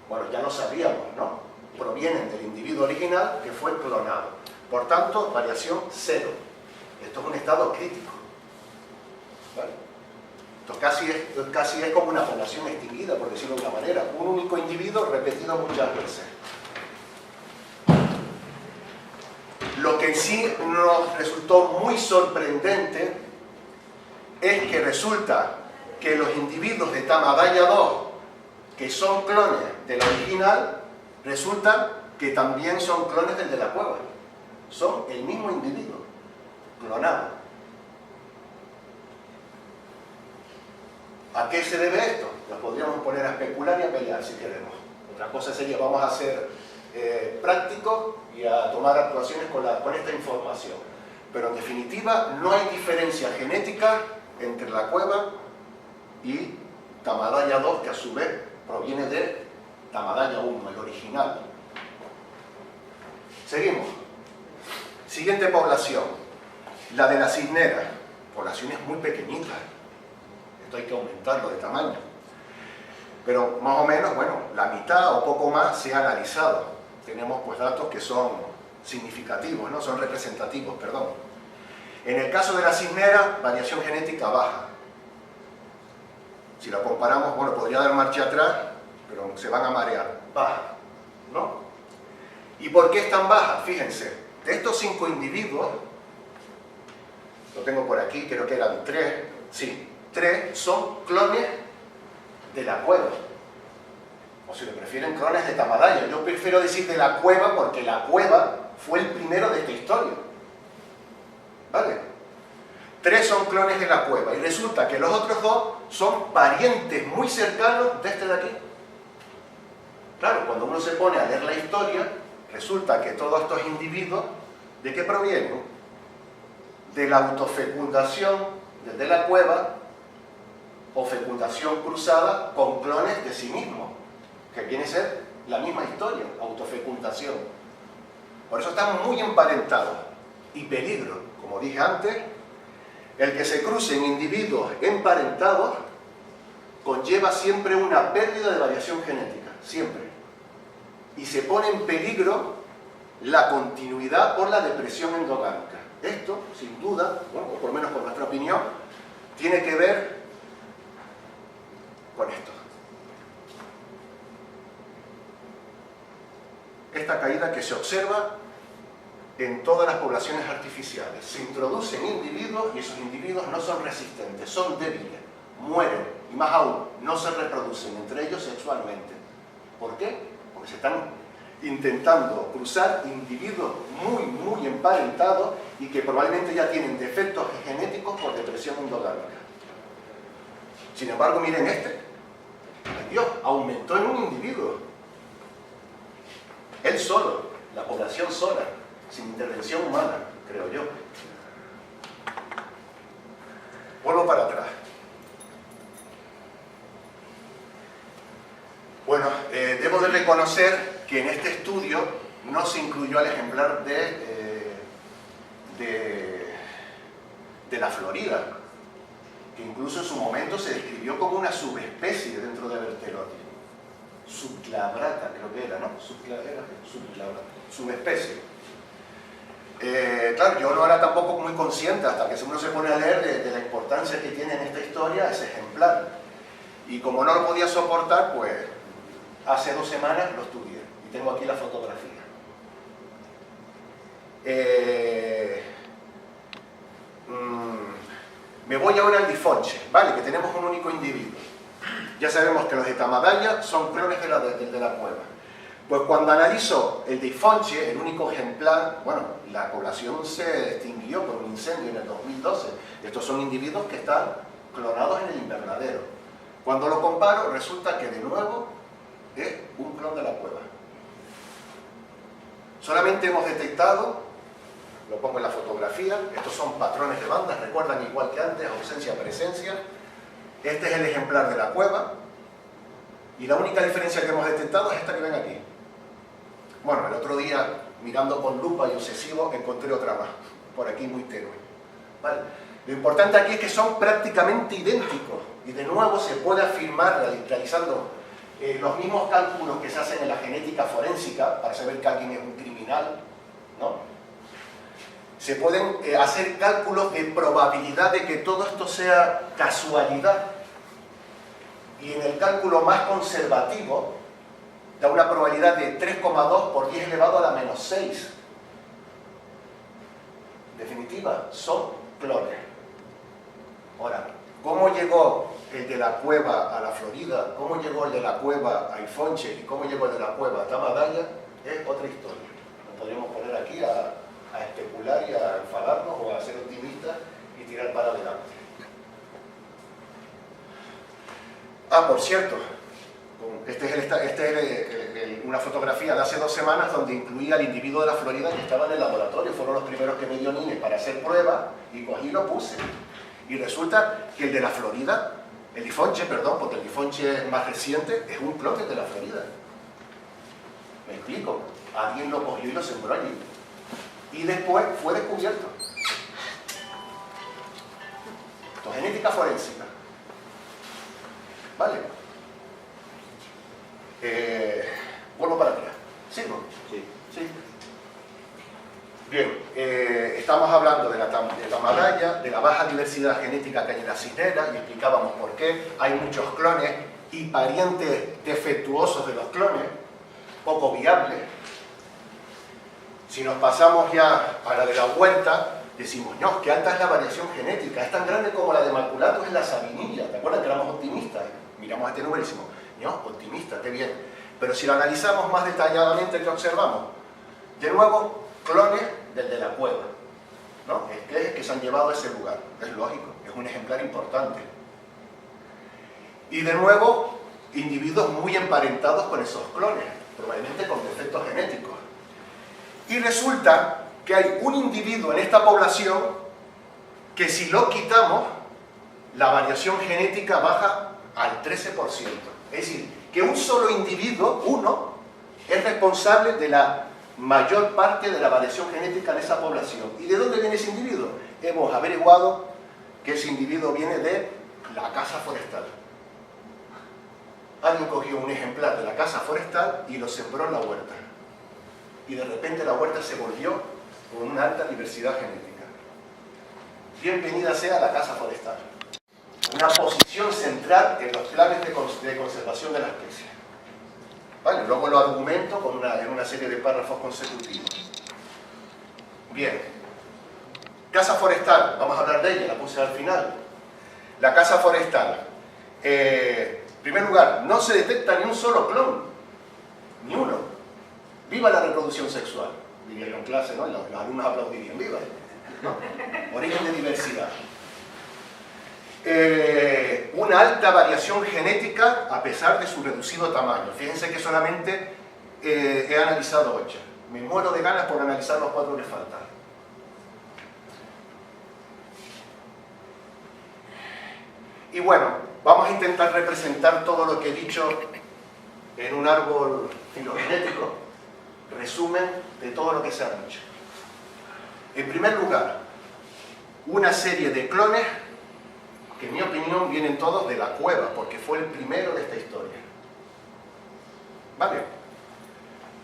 Bueno, ya lo sabíamos, ¿no? Provienen del individuo original que fue clonado. Por tanto, variación 0. Esto es un estado crítico. ¿Vale? Esto casi es como una población extinguida, por decirlo de una manera. Un único individuo repetido muchas veces. Lo que sí nos resultó muy sorprendente es que resulta que los individuos de Tamadaya 2, que son clones del original, resulta que también son clones del de la cueva. Son el mismo individuo, clonado. ¿A qué se debe esto? Nos podríamos poner a especular y a pelear si queremos. Otra cosa sería, vamos a ser prácticos y a tomar actuaciones con esta información. Pero en definitiva, no hay diferencia genética entre la cueva y Tamadaya 2, que a su vez proviene de Tamadaya 1, el original. Seguimos. Siguiente población, la de la cisnera. Poblaciones muy pequeñitas. Esto hay que aumentarlo de tamaño. Pero más o menos, bueno, la mitad o poco más se ha analizado. Tenemos pues datos que son significativos, ¿no? Son representativos, perdón. En el caso de la cisnera, variación genética baja. Si la comparamos, bueno, podría dar marcha atrás, pero se van a marear. Baja, ¿no? ¿Y por qué es tan baja? Fíjense, de estos 5 individuos, lo tengo por aquí, creo que eran 3, sí, 3 son clones de la cueva. O si le prefieren, clones de Tamadaya. Yo prefiero decir de la cueva porque la cueva fue el primero de esta historia. ¿Vale? 3 son clones de la cueva y resulta que los otros 2 son parientes muy cercanos de este de aquí. Claro, cuando uno se pone a leer la historia, resulta que todos estos individuos, ¿de qué provienen? De la autofecundación desde la cueva o fecundación cruzada con clones de sí mismos, que viene a ser la misma historia, autofecundación. Por eso están muy emparentados. Y peligro, como dije antes, el que se crucen individuos emparentados conlleva siempre una pérdida de variación genética, siempre. Y se pone en peligro la continuidad por la depresión endogámica. Esto, sin duda, bueno, o por lo menos por nuestra opinión, tiene que ver con esto. Esta caída que se observa en todas las poblaciones artificiales. Se introducen individuos y esos individuos no son resistentes, son débiles, mueren y más aún, no se reproducen entre ellos sexualmente. ¿Por qué? Porque se están intentando cruzar individuos muy emparentados y que probablemente ya tienen defectos genéticos por depresión endogámica. Sin embargo, miren este. Dios, aumentó en un individuo. Él solo, la población sola, sin intervención humana, creo yo. Vuelvo para atrás. Bueno, debo de reconocer que en este estudio no se incluyó al ejemplar de la Florida, que incluso en su momento se describió como una subespecie dentro de Berthellotti. Subglabrata, creo que era, ¿no? Subespecie. Claro, yo no era tampoco muy consciente, hasta que uno se pone a leer, de la importancia que tiene en esta historia ese ejemplar. Y como no lo podía soportar, pues hace 2 semanas lo estudié. Y tengo aquí la fotografía. Me voy ahora al Difonche, ¿vale? Que tenemos un único individuo. Ya sabemos que los de Tamadaya son clones de la cueva. Pues cuando analizo el Difonche, el único ejemplar, bueno, la población se extinguió por un incendio en el 2012. Estos son individuos que están clonados en el invernadero. Cuando lo comparo, resulta que de nuevo es un clon de la cueva. Solamente hemos detectado, lo pongo en la fotografía, estos son patrones de bandas, recuerdan igual que antes, ausencia, presencia. Este es el ejemplar de la cueva y la única diferencia que hemos detectado es esta que ven aquí. Bueno, el otro día, mirando con lupa y obsesivo, encontré otra más, por aquí muy tenue. ¿Vale? Lo importante aquí es que son prácticamente idénticos y de nuevo se puede afirmar, realizando los mismos cálculos que se hacen en la genética forénsica para saber que alguien es un criminal, ¿no? Se pueden hacer cálculos de probabilidad de que todo esto sea casualidad. Y en el cálculo más conservativo da una probabilidad de 3,2 por 10 elevado a la menos 6. En definitiva, son clones. Ahora, ¿cómo llegó el de la cueva a la Florida? ¿Cómo llegó el de la cueva a Ifonche? ¿Y cómo llegó el de la cueva a Tamadaya? Es otra historia. Nos podríamos poner aquí a especular y a enfadarnos o a ser optimistas y tirar para adelante. Ah, por cierto, una fotografía de hace 2 semanas donde incluía al individuo de la Florida que estaba en el laboratorio. Fueron los primeros que me dio Nines para hacer pruebas y cogí y lo puse. Y resulta que el de la Florida, el Difonche, perdón, porque el Difonche es más reciente, es un clon de la Florida. ¿Me explico? Alguien lo cogió y lo sembró allí. Y después fue descubierto. Esto es genética forénsica. ¿Vale? Vuelvo para atrás. ¿Sigo? Sí. Sí. Bien, estamos hablando de la Tamadaya, de la baja diversidad genética que hay en la cisnera, y explicábamos por qué. Hay muchos clones y parientes defectuosos de los clones, poco viables. Si nos pasamos ya a la de la Huerta, decimos, no, que alta es la variación genética, es tan grande como la de maculatos en la sabinilla. ¿Te acuerdas que éramos optimistas? Miramos a este número y decimos, no, optimista, qué bien. Pero si lo analizamos más detalladamente, ¿qué observamos? De nuevo, clones del de la cueva, ¿no? Es que se han llevado a ese lugar, es lógico, es un ejemplar importante. Y de nuevo, individuos muy emparentados con esos clones, probablemente con defectos genéticos. Y resulta que hay un individuo en esta población que si lo quitamos, la variación genética baja al 13%. Es decir, que un solo individuo, uno, es responsable de la mayor parte de la variación genética de esa población. ¿Y de dónde viene ese individuo? Hemos averiguado que ese individuo viene de la casa forestal. Alguien cogió un ejemplar de la casa forestal y lo sembró en la huerta. Y de repente la huerta se volvió con una alta diversidad genética. Bienvenida sea la casa forestal. Una posición central en los planes de conservación de la especie. ¿Vale? Luego lo argumento en una serie de párrafos consecutivos. Bien. Casa forestal, vamos a hablar de ella, la puse al final. La casa forestal. En primer lugar, no se detecta ni un solo clon. Ni uno. ¡Viva la reproducción sexual! Dirían en clase, ¿no? Los alumnos aplaudirían. ¡Viva! ¿No? Origen de diversidad. Una alta variación genética a pesar de su reducido tamaño. Fíjense que solamente he analizado 8. Me muero de ganas por analizar los 4 que faltan. Y bueno, vamos a intentar representar todo lo que he dicho en un árbol filogenético. resumen de todo lo que se ha dicho. En primer lugar, una serie de clones que en mi opinión vienen todos de la cueva, porque fue el primero de esta historia. ¿Vale?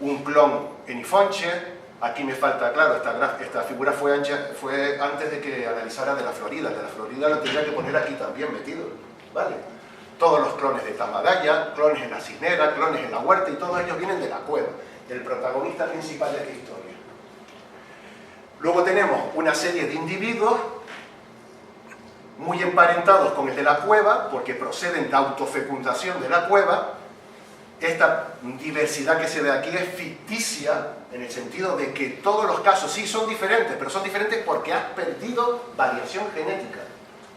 Un clon en Ifonche, aquí me falta, claro, esta figura fue antes de que analizara de la Florida lo tendría que poner aquí también metido, ¿vale? Todos los clones de Tamadaya, clones en la Cisnera, clones en la Huerta, y todos ellos vienen de la cueva, del protagonista principal de esta historia. Luego tenemos una serie de individuos muy emparentados con el de la cueva, porque proceden de autofecundación de la cueva. Esta diversidad que se ve aquí es ficticia, en el sentido de que todos los casos sí son diferentes, pero son diferentes porque has perdido variación genética.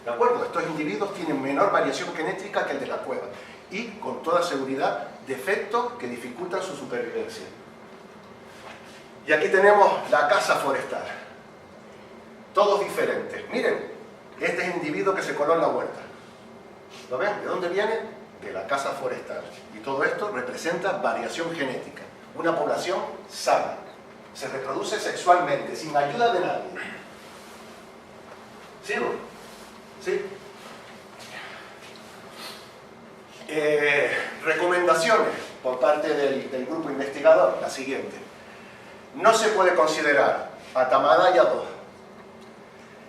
¿De acuerdo? Estos individuos tienen menor variación genética que el de la cueva y, con toda seguridad, defectos que dificultan su supervivencia. Y aquí tenemos la casa forestal. Todos diferentes. Miren, este es el individuo que se coló en la huerta. ¿Lo ven? ¿De dónde viene? De la casa forestal. Y todo esto representa variación genética. Una población sana. Se reproduce sexualmente, sin ayuda de nadie. ¿Sigo? ¿Sí? Recomendaciones por parte del grupo investigador, la siguiente. No se puede considerar a Tamadaya 2,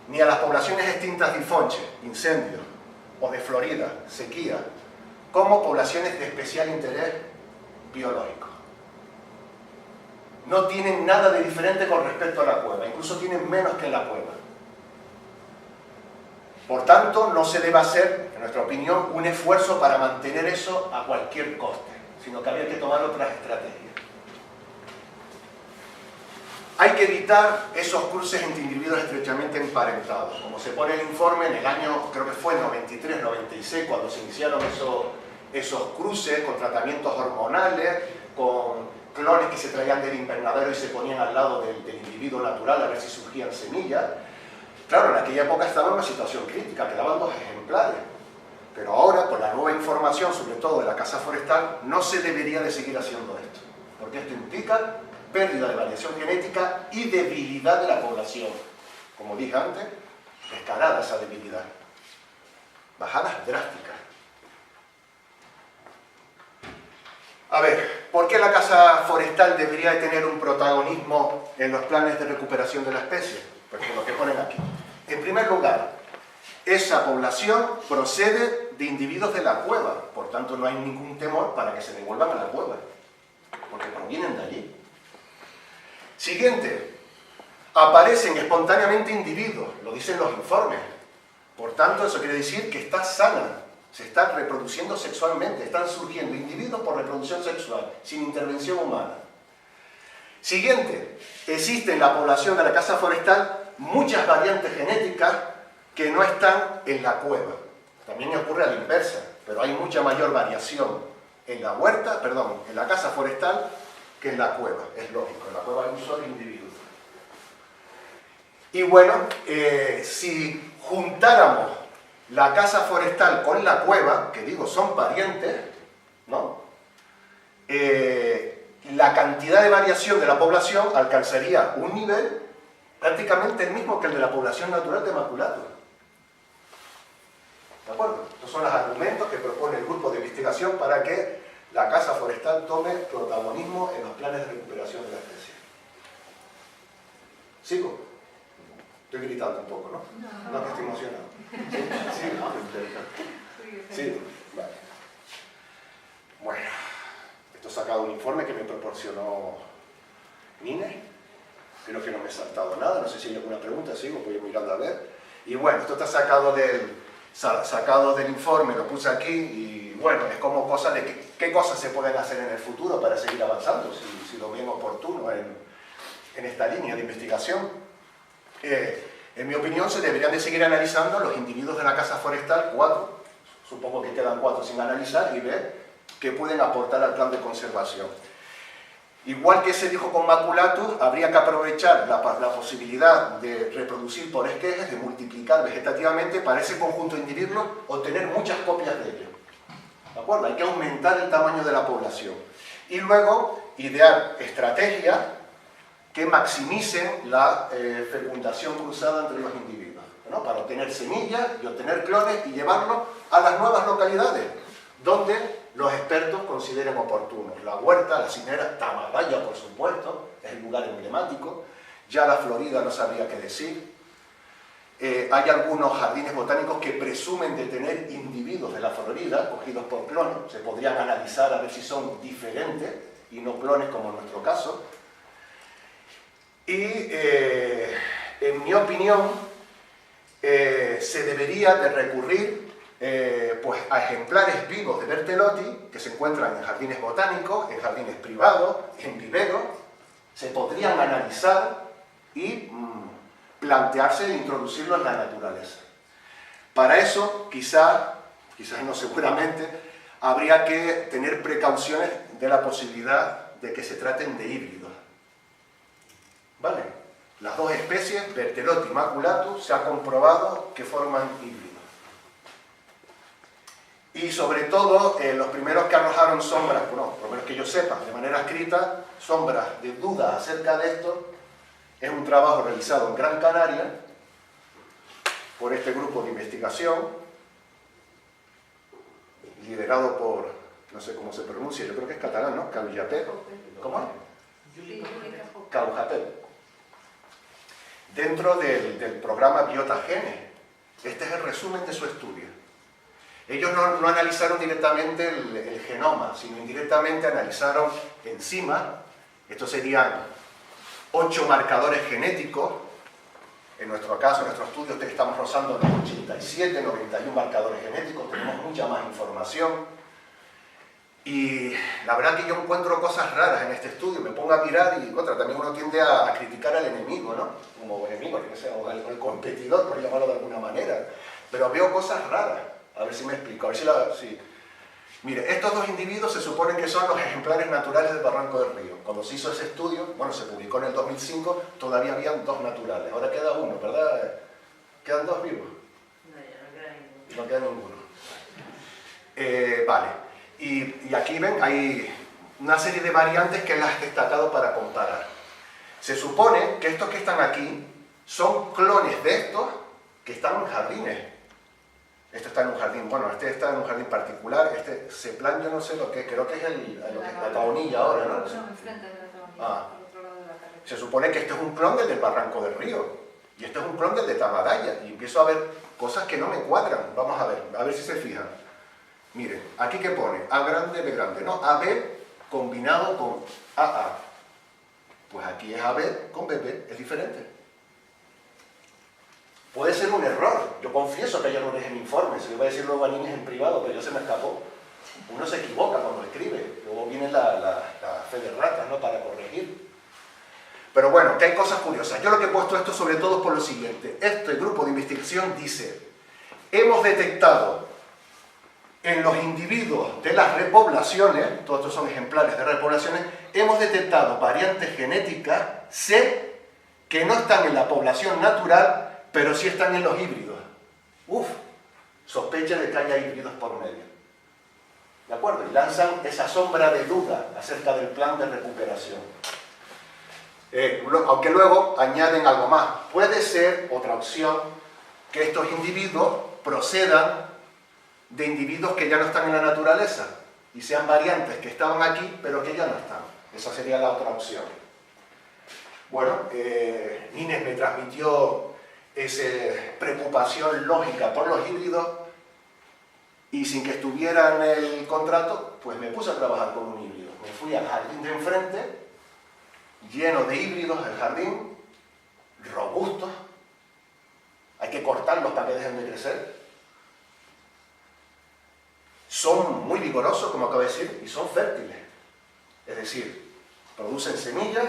ni a las poblaciones extintas de Ifonche, incendios, o de Florida, sequía, como poblaciones de especial interés biológico. No tienen nada de diferente con respecto a la cueva, incluso tienen menos que la cueva. Por tanto, no se debe hacer, en nuestra opinión, un esfuerzo para mantener eso a cualquier coste, sino que habría que tomar otras estrategias. Hay que evitar esos cruces entre individuos estrechamente emparentados. Como se pone en el informe, en el año, creo que fue en 93, 96, cuando se iniciaron esos cruces con tratamientos hormonales, con clones que se traían del invernadero y se ponían al lado del individuo natural a ver si surgían semillas. Claro, en aquella época estaba en una situación crítica, quedaban 2 ejemplares. Pero ahora, con la nueva información, sobre todo de la casa forestal, no se debería de seguir haciendo esto. Porque esto implica pérdida de variación genética y debilidad de la población. Como dije antes, descarada esa debilidad. Bajadas drásticas. A ver, ¿por qué la casa forestal debería de tener un protagonismo en los planes de recuperación de la especie? Pues con lo que ponen aquí. En primer lugar, esa población procede de individuos de la cueva, por tanto no hay ningún temor para que se devuelvan a la cueva, porque provienen de allí. Siguiente, aparecen espontáneamente individuos, lo dicen los informes. Por tanto, eso quiere decir que está sana, se está reproduciendo sexualmente, están surgiendo individuos por reproducción sexual, sin intervención humana. Siguiente, existe en la población de la casa forestal muchas variantes genéticas que no están en la cueva. También ocurre a la inversa, pero hay mucha mayor variación en la huerta, en la casa forestal que en la cueva, es lógico, en la cueva hay un solo individuo. Y bueno, si juntáramos la casa forestal con la cueva, que digo, son parientes, ¿no? La cantidad de variación de la población alcanzaría un nivel prácticamente el mismo que el de la población natural de maculato. ¿De acuerdo? Estos son los argumentos que propone el grupo de investigación para que la casa forestal tome protagonismo en los planes de recuperación de la especie. ¿Sigo? Estoy gritando un poco, ¿no? No, que estoy emocionado. ¿Sí? Vale. Bueno, esto he sacado un informe que me proporcionó Nine. Creo que no me he saltado nada, no sé si hay alguna pregunta, sigo, voy mirando a ver. Y bueno, esto está sacado del informe, lo puse aquí y bueno, es como cosas de qué cosas se pueden hacer en el futuro para seguir avanzando, si lo ven oportuno en esta línea de investigación. En mi opinión se deberían de seguir analizando los individuos de la casa forestal, 4, supongo que quedan 4 sin analizar, y ver qué pueden aportar al plan de conservación. Igual que se dijo con maculatus, habría que aprovechar la posibilidad de reproducir por esquejes, de multiplicar vegetativamente para ese conjunto de individuos, obtener muchas copias de ellos. ¿De acuerdo? Hay que aumentar el tamaño de la población. Y luego, idear estrategias que maximicen la fecundación cruzada entre los individuos, ¿no? Para obtener semillas y obtener clones y llevarlos a las nuevas localidades, donde los expertos consideren oportunos. La Huerta, la Cinera, Tamadaya, por supuesto, es el lugar emblemático. Ya la Florida no sabría qué decir. Hay algunos jardines botánicos que presumen de tener individuos de la Florida, cogidos por clones. Se podrían analizar a ver si son diferentes y no clones como en nuestro caso. Y, en mi opinión, se debería de recurrir pues a ejemplares vivos de Berthellotti que se encuentran en jardines botánicos, en jardines privados, en viveros. Se podrían analizar y plantearse de introducirlo en la naturaleza. Para eso, quizás no seguramente, habría que tener precauciones de la posibilidad de que se traten de híbridos. ¿Vale? Las dos especies, Berthellotti y Maculatus, se ha comprobado que forman híbridos. Y sobre todo, los primeros que arrojaron sombras, bueno, por lo menos que yo sepa, de manera escrita, sombras de duda acerca de esto, es un trabajo realizado en Gran Canaria por este grupo de investigación, liderado por, no sé cómo se pronuncia, yo creo que es catalán, ¿no? Caujapet. ¿Cómo? Caujapet. Dentro del programa Biotagenes. Este es el resumen de su estudio. Ellos no analizaron directamente el genoma, sino indirectamente analizaron enzimas. Estos serían 8 marcadores genéticos. En nuestro caso, en nuestro estudio, estamos rozando los 87, 91 marcadores genéticos, tenemos mucha más información. Y la verdad que yo encuentro cosas raras en este estudio, me pongo a mirar y también uno tiende a criticar al enemigo, ¿no? Como enemigo, que sea, o el competidor, por llamarlo de alguna manera. Pero veo cosas raras, a ver si me explico, a ver si... Mire, estos dos individuos se suponen que son los ejemplares naturales del Barranco del Río. Cuando se hizo ese estudio, bueno, se publicó en el 2005, todavía habían 2 naturales. Ahora queda uno, ¿verdad? ¿Quedan 2 vivos? No, ya no queda ninguno. No queda ninguno. Vale. Y aquí ven, hay una serie de variantes que las he destacado para comparar. Se supone que estos que están aquí son clones de estos que están en jardines. Este está en un jardín, bueno, este está en un jardín particular, este Ceplan, yo no sé lo que, creo que es la taonilla ahora, ¿no? No, enfrente de la taonilla, Ah. al otro lado de la carretera. Se supone que este es un clon del Barranco del Río, y este es un clon del de Tamadaya, y empiezo a ver cosas que no me cuadran. Vamos a ver si se fijan. Miren, aquí que pone A grande, B grande, ¿no? AB combinado con AA. Pues aquí es AB con BB, es diferente. Puede ser un error, yo confieso que hay errores en mi informe, se lo voy a decir luego a niños en privado, pero yo se me escapó. Uno se equivoca cuando escribe, luego viene la fe de ratas, ¿no? Para corregir. Pero bueno, que hay cosas curiosas. Yo lo que he puesto esto sobre todo por lo siguiente. Este grupo de investigación dice: hemos detectado en los individuos de las repoblaciones, todos estos son ejemplares de repoblaciones, hemos detectado variantes genéticas C que no están en la población natural, pero sí están en los híbridos. Sospecha de que haya híbridos por medio. ¿De acuerdo? Y lanzan esa sombra de duda acerca del plan de recuperación. Aunque luego añaden algo más. Puede ser otra opción que estos individuos procedan de individuos que ya no están en la naturaleza y sean variantes que estaban aquí, pero que ya no están. Esa sería la otra opción. Bueno, Nines me transmitió esa preocupación lógica por los híbridos y sin que estuviera en el contrato, pues me puse a trabajar con un híbrido. Me fui al jardín de enfrente, lleno de híbridos, el jardín, robustos, hay que cortarlos para que dejen de crecer. Son muy vigorosos, como acabo de decir, y son fértiles. Es decir, producen semillas,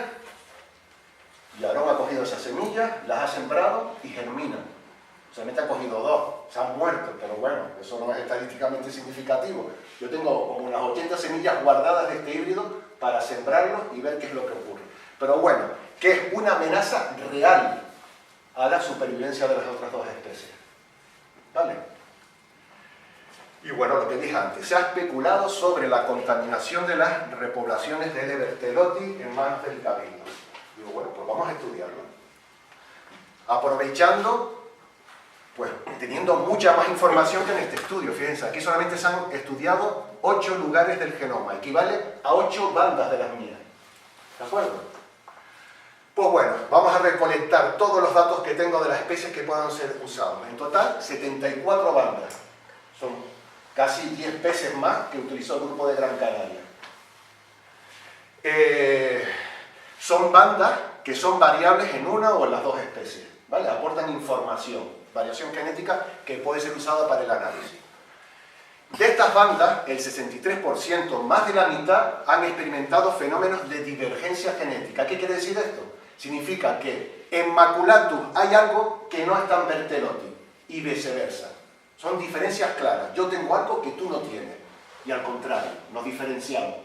y Aarón ha cogido esas semillas, las ha sembrado y germinan. Solamente ha cogido 2, se han muerto, pero bueno, eso no es estadísticamente significativo. Yo tengo como unas 80 semillas guardadas de este híbrido para sembrarlos y ver qué es lo que ocurre. Pero bueno, que es una amenaza real a la supervivencia de las otras 2 especies. ¿Vale? Y bueno, lo que dije antes, se ha especulado sobre la contaminación de las repoblaciones de L. bertelotti en manos del Cabildo. Digo, bueno, pues vamos a estudiarlo. Aprovechando, pues teniendo mucha más información que en este estudio. Fíjense, aquí solamente se han estudiado 8 lugares del genoma, equivale a 8 bandas de las mías. ¿De acuerdo? Pues bueno, vamos a recolectar todos los datos que tengo de las especies que puedan ser usados. En total, 74 bandas. Son casi 10 veces más que utilizó el grupo de Gran Canaria. Son bandas que son variables en una o en las dos especies, ¿vale? Aportan información, variación genética que puede ser usada para el análisis. De estas bandas, el 63%, más de la mitad, han experimentado fenómenos de divergencia genética. ¿Qué quiere decir esto? Significa que en Maculatus hay algo que no está en Bertelotti y viceversa. Son diferencias claras. Yo tengo algo que tú no tienes. Y al contrario, nos diferenciamos.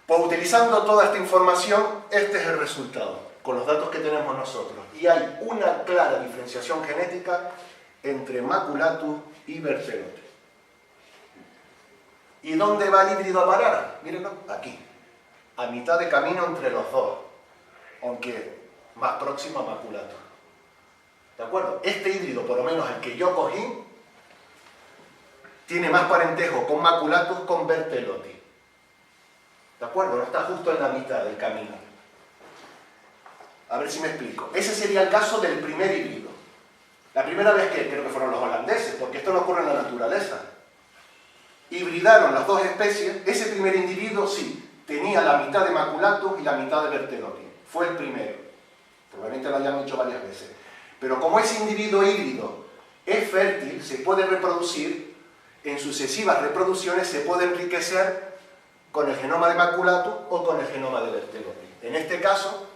Pues utilizando toda esta información, este es el resultado, con los datos que tenemos nosotros. Y hay una clara diferenciación genética entre Maculatus y Bertelotti. ¿Y dónde va el híbrido a parar? Mírenlo, aquí. A mitad de camino entre los dos. Aunque más próximo a Maculatus. ¿De acuerdo? Este híbrido, por lo menos el que yo cogí, tiene más parentesco con Maculatus con Bertelotti. ¿De acuerdo? No está justo en la mitad del camino. A ver si me explico. Ese sería el caso del primer híbrido. La primera vez que creo que fueron los holandeses, porque esto no ocurre en la naturaleza. Hibridaron las dos especies. Ese primer individuo, sí, tenía la mitad de Maculatus y la mitad de Bertelotti. Fue el primero. Probablemente lo hayan hecho varias veces. Pero como ese individuo híbrido es fértil, se puede reproducir, en sucesivas reproducciones se puede enriquecer con el genoma de Maculatus o con el genoma de Bertelotti. En este caso,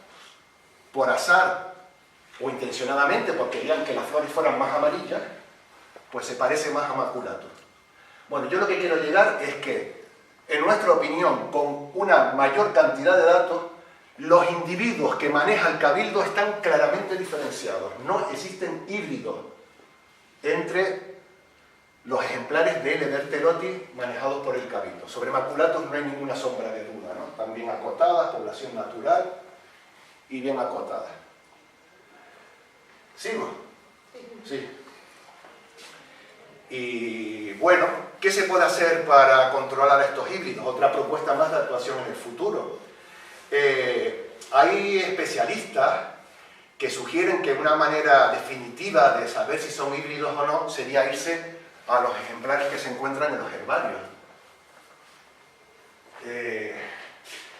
por azar o intencionadamente, porque querían que las flores fueran más amarillas, pues se parece más a Maculatus. Bueno, yo lo que quiero llegar es que, en nuestra opinión, con una mayor cantidad de datos, los individuos que maneja el Cabildo están claramente diferenciados. No existen híbridos entre los ejemplares de L. bertelotti manejados por el Cabildo. Sobre Maculatus no hay ninguna sombra de duda, ¿no? Están bien acotadas, población natural y bien acotadas. ¿Sigo? Sí. Y bueno, ¿qué se puede hacer para controlar a estos híbridos? Otra propuesta más de actuación en el futuro. Hay especialistas que sugieren que una manera definitiva de saber si son híbridos o no sería irse a los ejemplares que se encuentran en los herbarios.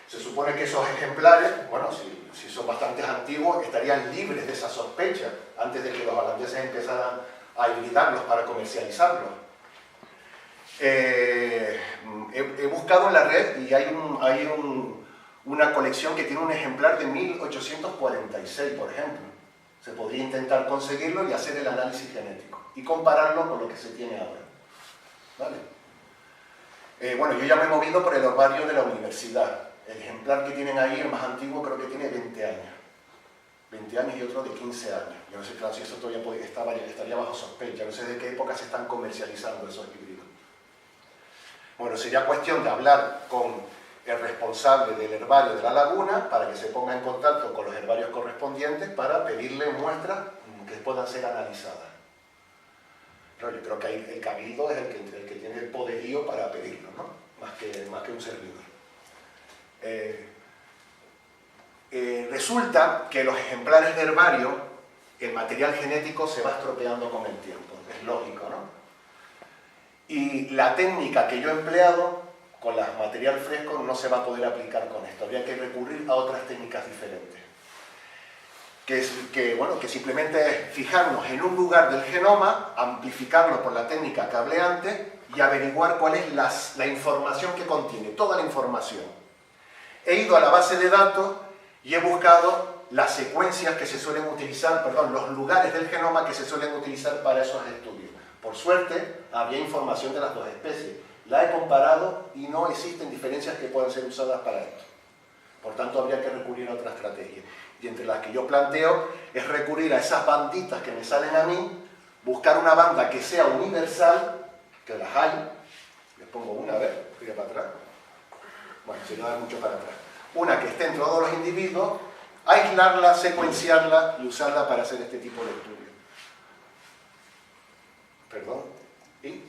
Se supone que esos ejemplares, bueno, si son bastante antiguos, estarían libres de esa sospecha antes de que los holandeses empezaran a hibridarlos para comercializarlos. He buscado en la red y hay una colección que tiene un ejemplar de 1846, por ejemplo. Se podría intentar conseguirlo y hacer el análisis genético y compararlo con lo que se tiene ahora. ¿Vale? Bueno, yo ya me he movido por el herbario de la universidad. El ejemplar que tienen ahí, el más antiguo, creo que tiene 20 años. 20 años y otro de 15 años. Yo no sé, claro, si eso todavía estaría bajo sospecha. No sé de qué época se están comercializando esos híbridos. Bueno, sería cuestión de hablar con el responsable del herbario de la laguna para que se ponga en contacto con los herbarios correspondientes para pedirle muestras que puedan ser analizadas. Pero yo creo que ahí el Cabildo es el que tiene el poderío para pedirlo, ¿no? Más que un servidor. Resulta que los ejemplares de herbario, el material genético se va estropeando con el tiempo, es lógico, ¿no? Y la técnica que yo he empleado con el material fresco no se va a poder aplicar con esto, habría que recurrir a otras técnicas diferentes. Que simplemente es fijarnos en un lugar del genoma, amplificarlo por la técnica que hablé antes y averiguar cuál es la información que contiene, toda la información. He ido a la base de datos y he buscado las secuencias que se suelen utilizar, los lugares del genoma que se suelen utilizar para esos estudios. Por suerte, había información de las dos especies. La he comparado y no existen diferencias que puedan ser usadas para esto. Por tanto, habría que recurrir a otra estrategia. Y entre las que yo planteo es recurrir a esas banditas que me salen a mí, buscar una banda que sea universal que las hay, les pongo una vez, voy para atrás, bueno, se le da mucho para atrás, una que esté en todos los individuos, aislarla, secuenciarla y usarla para hacer este tipo de estudios. Perdón. ¿Y?